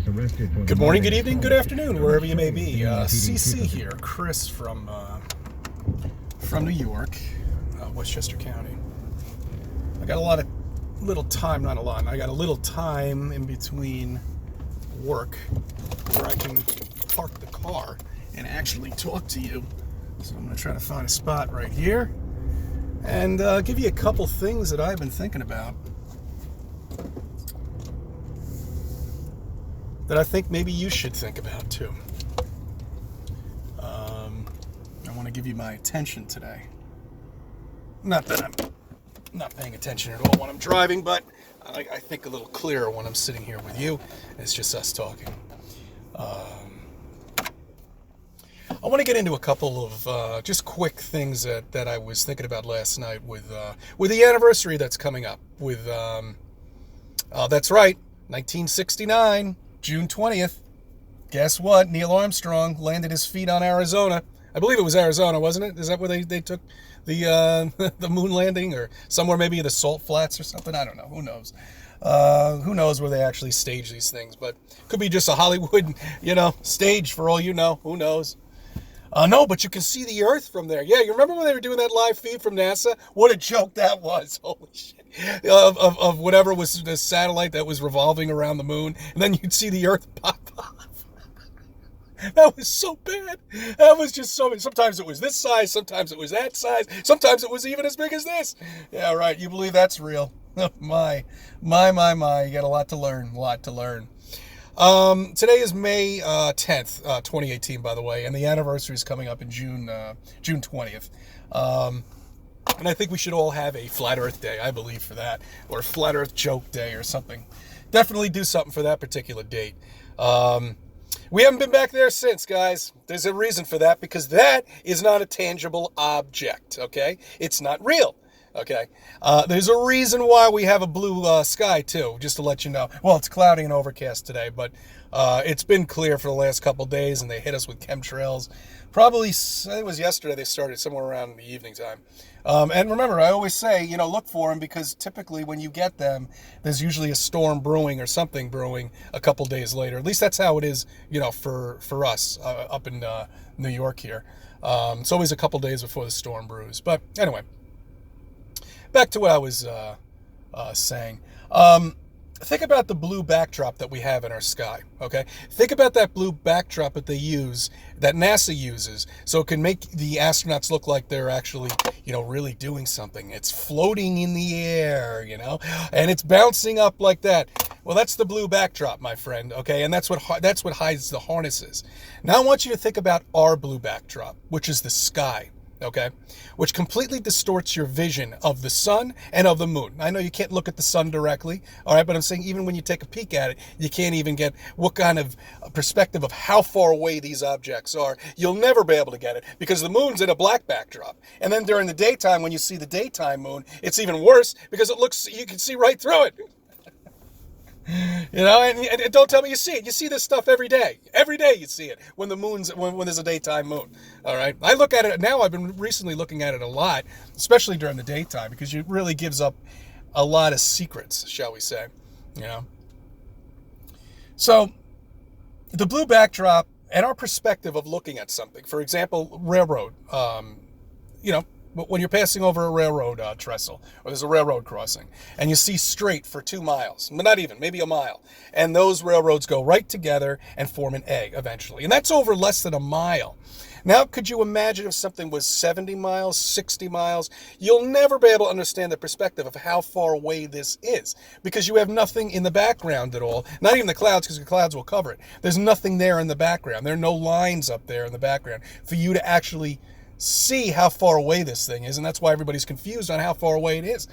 Good morning, good evening, good afternoon, wherever you may be. CC here, Chris from New York, Westchester County. I got I got a little time in between work where I can park the car and actually talk to you. So I'm going to try to find a spot right here and give you a couple things that I've been thinking about that I think maybe you should think about too. I want to give you my attention today. Not that I'm not paying attention at all when I'm driving, but I think a little clearer when I'm sitting here with you. It's just us talking. I want to get into a couple of just quick things that I was thinking about last night with the anniversary that's coming up. That's right, 1969. June 20th, guess what? Neil Armstrong landed his feet on Arizona. I believe it was Arizona, wasn't it? Is that where they took the the moon landing, or somewhere maybe the Salt Flats or something? I don't know. Who knows? Who knows where they actually stage these things? But could be just a Hollywood, stage for all you know. Who knows? No, but you can see the Earth from there. Yeah, you remember when they were doing that live feed from NASA? What a joke that was. Holy shit. Of whatever was the satellite that was revolving around the moon, and then you'd see the Earth pop off. That was so bad. That was just so bad. Sometimes it was this size, sometimes it was that size, sometimes it was even as big as this. Yeah, right. You believe that's real? My. You got a lot to learn. Today is May 10th, 2018, by the way, and the anniversary is coming up in June 20th. And I think we should all have a Flat Earth Day, I believe, for that, or a Flat Earth Joke Day or something. Definitely do something for that particular date. We haven't been back there since, guys. There's a reason for that, because that is not a tangible object, okay? It's not real. Okay, there's a reason why we have a blue sky, too, just to let you know. Well, it's cloudy and overcast today, but it's been clear for the last couple days, and they hit us with chemtrails. Probably, I think it was yesterday they started, somewhere around the evening time. And remember, I always say, look for them, because typically when you get them, there's usually a storm brewing or something brewing a couple days later. At least that's how it is, for us up in New York here. It's always a couple days before the storm brews. But anyway. Back to what I was saying. Think about the blue backdrop that we have in our sky, okay? Think about that blue backdrop that that NASA uses, so it can make the astronauts look like they're actually, really doing something. It's floating in the air, and it's bouncing up like that. Well, that's the blue backdrop, my friend, okay? And that's what hides the harnesses. Now I want you to think about our blue backdrop, which is the sky. Okay, which completely distorts your vision of the sun and of the moon. I know you can't look at the sun directly, all right, but I'm saying even when you take a peek at it, you can't even get what kind of perspective of how far away these objects are. You'll never be able to get it, because the moon's in a black backdrop. And then during the daytime, when you see the daytime moon, it's even worse, because you can see right through it. And don't tell me you see it. You see this stuff every day. Every day you see it when when there's a daytime moon. All right. I look at it now. I've been recently looking at it a lot, especially during the daytime, because it really gives up a lot of secrets, shall we say. So the blue backdrop and our perspective of looking at something, for example, railroad, when you're passing over a railroad trestle, or there's a railroad crossing, and you see straight for 2 miles, but not even, maybe a mile, and those railroads go right together and form an egg eventually, and that's over less than a mile. Now, could you imagine if something was 70 miles, 60 miles? You'll never be able to understand the perspective of how far away this is, because you have nothing in the background at all. Not even the clouds, because the clouds will cover it. There's nothing there in the background. There are no lines up there in the background for you to actually see how far away this thing is, and that's why everybody's confused on how far away it is.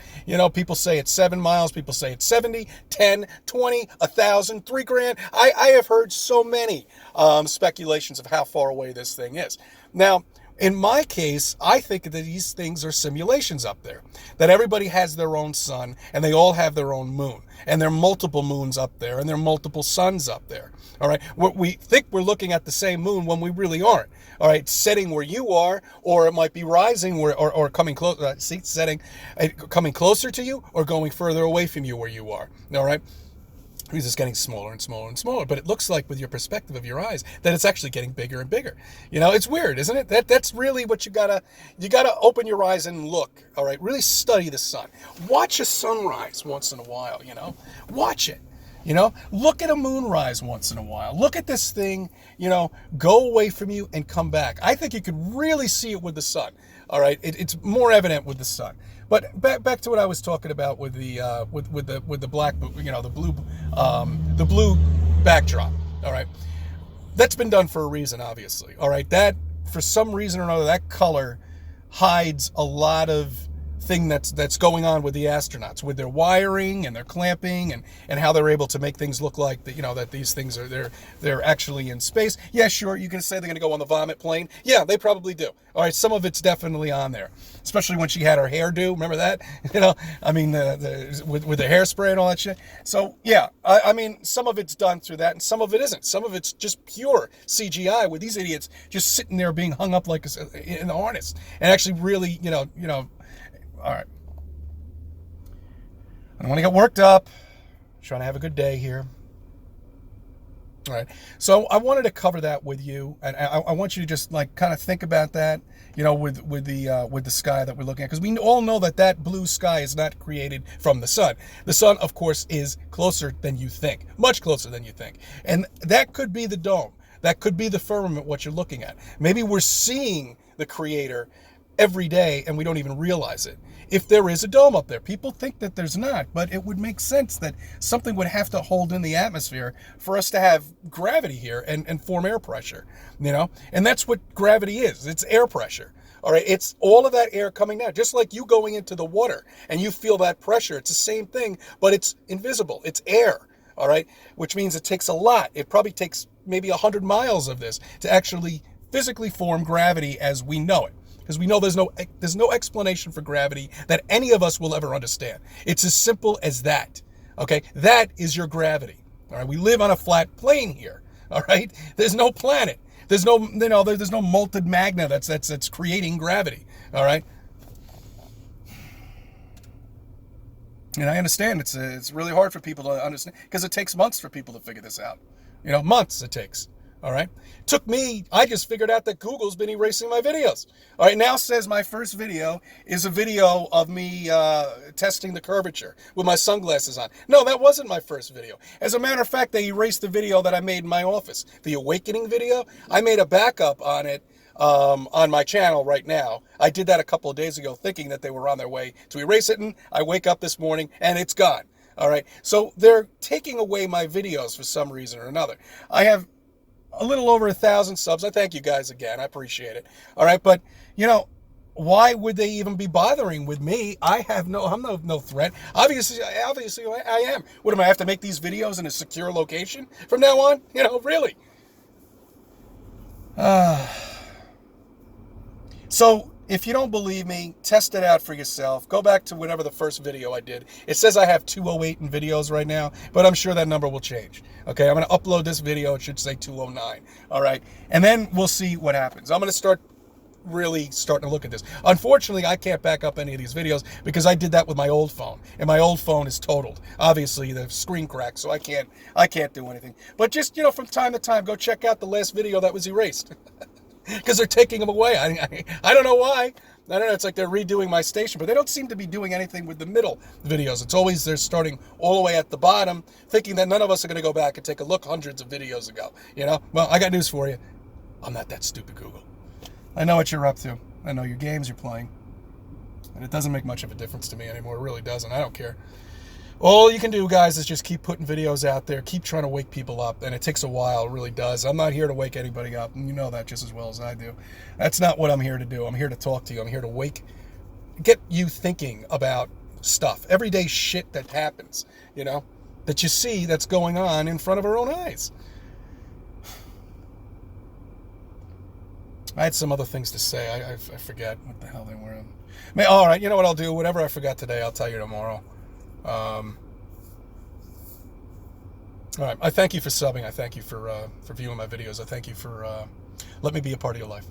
People say it's 7 miles, people say it's 70, 10, 20, 1,000, 3 grand. I have heard so many speculations of how far away this thing is. Now, in my case, I think that these things are simulations up there, that everybody has their own sun, and they all have their own moon, and there are multiple moons up there, and there are multiple suns up there. All right, we think we're looking at the same moon when we really aren't. All right, setting where you are, or it might be rising or coming close. Coming closer to you, or going further away from you where you are. All right. Because it's getting smaller and smaller and smaller, but it looks like with your perspective of your eyes that it's actually getting bigger and bigger. It's weird, isn't it? That's really what you gotta open your eyes and look. All right, really study the sun. Watch a sunrise once in a while. Watch it. Look at a moonrise once in a while. Look at this thing. Go away from you and come back. I think you could really see it with the sun. All right, it's more evident with the sun. But back to what I was talking about with the with the black, the blue backdrop. All right, that's been done for a reason, obviously. All right, that for some reason or another, that color hides a lot of thing that's going on with the astronauts, with their wiring and their clamping and how they're able to make things look like that, that these things are they're actually in space. Yeah, sure, you can say they're going to go on the vomit plane. Yeah, they probably do. All right, some of it's definitely on there, especially when she had her hairdo. Remember that? With the hairspray and all that shit. So yeah, I mean, some of it's done through that, and some of it isn't. Some of it's just pure CGI with these idiots just sitting there being hung up like in the harness, and actually really, all right. I don't want to get worked up. I'm trying to have a good day here. All right. So I wanted to cover that with you, and I want you to just kind of think about that, with the sky that we're looking at, because we all know that blue sky is not created from the sun. The sun, of course, is closer than you think, much closer than you think, and that could be the dome. That could be the firmament. What you're looking at. Maybe we're seeing the Creator every day and we don't even realize it. If there is a dome up there, people think that there's not, but it would make sense that something would have to hold in the atmosphere for us to have gravity here and form air pressure, and that's what gravity is. It's air pressure. All right, it's all of that air coming down, just like you going into the water and you feel that pressure. It's the same thing, but it's invisible. It's air. All right, which means it takes a lot. It probably takes maybe 100 miles of this to actually physically form gravity as we know it. Because we know there's no explanation for gravity that any of us will ever understand. It's as simple as that. Okay, that is your gravity. All right, we live on a flat plane here. All right, there's no planet. There's no there's no molten magna that's creating gravity. All right, and I understand it's really hard for people to understand because it takes months for people to figure this out. Months it takes. All right. Took me, I just figured out that Google's been erasing my videos. All right. Now says my first video is a video of me testing the curvature with my sunglasses on. No, that wasn't my first video. As a matter of fact, they erased the video that I made in my office. The awakening video. I made a backup on it on my channel right now. I did that a couple of days ago thinking that they were on their way to erase it. And I wake up this morning and it's gone. All right. So they're taking away my videos for some reason or another. I have a little over 1,000 subs. I thank you guys again. I appreciate it. All right, but why would they even be bothering with me? I'm no threat. Obviously, I am. What am I have to make these videos in a secure location from now on? Really. So if you don't believe me, test it out for yourself. Go back to whatever the first video I did. It says I have 208 in videos right now, but I'm sure that number will change. Okay, I'm going to upload this video. It should say 209. All right, and then we'll see what happens. I'm going to starting to look at this. Unfortunately, I can't back up any of these videos because I did that with my old phone, and my old phone is totaled. Obviously, the screen cracked, so I can't do anything. But just from time to time, go check out the last video that was erased. Because they're taking them away. I don't know why. I don't know. It's like they're redoing my station, but they don't seem to be doing anything with the middle videos. It's always they're starting all the way at the bottom, thinking that none of us are going to go back and take a look hundreds of videos ago. Well, I got news for you. I'm not that stupid, Google. I know what you're up to. I know your games you're playing. And it doesn't make much of a difference to me anymore. It really doesn't. I don't care. All you can do, guys, is just keep putting videos out there. Keep trying to wake people up. And it takes a while. It really does. I'm not here to wake anybody up. And you know that just as well as I do. That's not what I'm here to do. I'm here to talk to you. I'm here to get you thinking about stuff. Everyday shit that happens, that you see that's going on in front of our own eyes. I had some other things to say. I forget what the hell they were. All right, you know what I'll do? Whatever I forgot today, I'll tell you tomorrow. All right. I thank you for subbing. I thank you for viewing my videos. I thank you for letting me be a part of your life.